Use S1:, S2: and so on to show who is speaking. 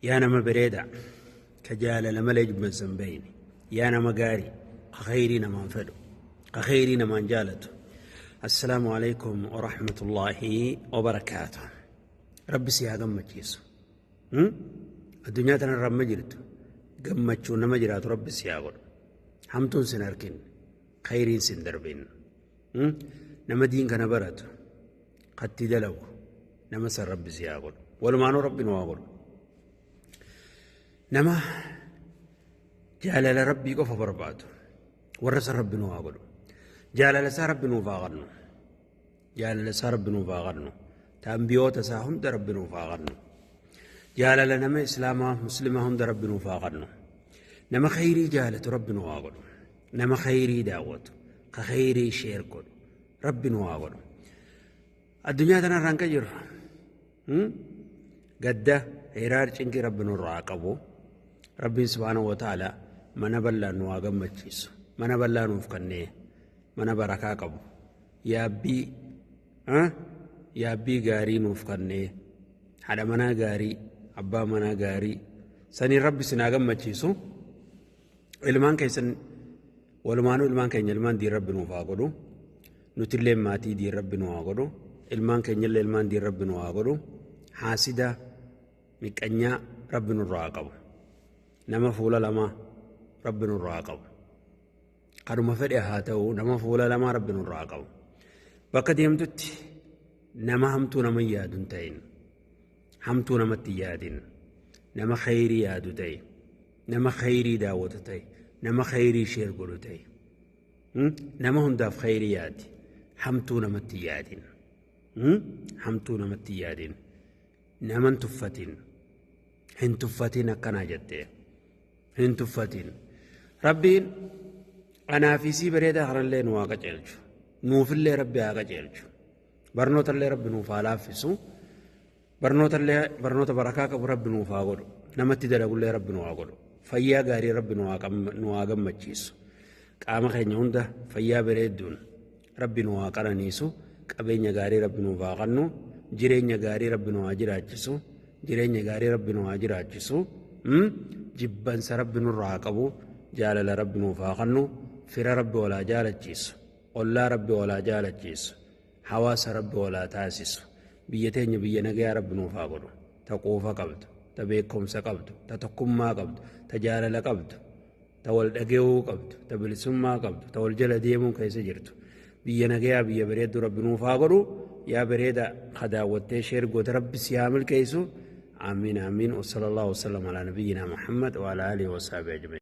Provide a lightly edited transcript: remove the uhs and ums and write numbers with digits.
S1: يا نما بريدة كجال لما ليجب من سنبين يا نما قاري خيري نما فدو خيري نما جالته. السلام عليكم ورحمة الله وبركاته. رب سيها قمت يسو الدنيا تنا رب مجرد قمت شو نمجرات رب سيها قل حمتون سنركن خيرين سندربين نما دين كان برات قد تدلو نما سر رب سيها قل ولمانو رب نواقل نما جعل لربي قف برباته ورس رب نواقل جعل لسا رب نوفاقرنو جعل لسا رب نوفاقرنو تنبيوت ساهم در رب نوفاقرنو جعل لنما إسلاما مسلمهم در رب نوفاقرنو نما خيري جعلت رب نواقل نما خيري دعوت خيري شيركو رب نواقل الدنيا تنا رانك جر قد هيرار چنك رب نراقبو رب سبحانه وتعالى من بلا نواقم مجيس من بلا نوفقنيه من بركة قبو يا بي غاري نوفقنيه هذا منا غاري أبا منا غاري سني رب سناغم مجيسو ilmaan keessan walumaanuu ilmaan keenya ilmaan diin rabbi nuuf haa godhu nutillee maatii diin rabbi nu haa godhu ilmaan keenyallee ilmaan diin rabbi nu haa godhu haasida miqqanyaa rabbi nurraa haa qabu nama fuula lamaa rabbi nurraa haa qabu kaduma fedhe haa ta'u nama fuula lamaa rabbi nurraa haa qabu bakka deemtutti nama hamtuu nama yaadu hin ta'in hamtuu namatti yaadin nama khayrii yaadu ta'e nama khayrii daawwatu ta'e nama khayrii sheer godhu ta'e nama hundaaf khayrii yaadi hamtuu namatti yaadin hamtuu namatti yaadin naman tuffatin hin tuffatin akkanaa jettee hin tuffatin rabbiin anaafisii bareedaa kanallee nu haa qajeelchu nuufillee rabbi haa qajeelchu barnootallee rabbi nuuf haa laaffisu barnoota barakaa qabu rabbi nuuf haa godhu namatti dalagullee rabbi nu haa godhu fayyaa gaarii rabbi nu haa gammachiisu qaama keenya hunda fayyaa bareedduun rabbi nu haa qananiisu qabeenya gaarii rabbi nuuf haa qannu jireenya gaarii rabbi nu haa jiraachisu jireenya gaarii rabbi nu haa jiraachisu jibbansa rabbi nurraa haa qabu jaalala rabbi nuuf haa qannu fira rabbi walaa jaalachiisu ollaa rabbi walaa jaalachiisu hawaasa rabbi walaa taasisu biyya teenya biyya nagayaa rabbi nuuf haa godhu ta quufa qabdu ta beekumsa qabdu ta tokkummaa qabdu ta jaalala qabdu ta wal dhageewuu qabdu ta bilisummaa qabdu ta wal jala deemuu keessa jirtu biyya nagayaa biyya bareeddu rabbi nuuf haa godhu yaa bareeda kadaawwattee sheer goota rabbi si haa milkeessu آمين آمين وصلى الله وسلم على نبينا محمد وعلى آله وصحبه أجمعين.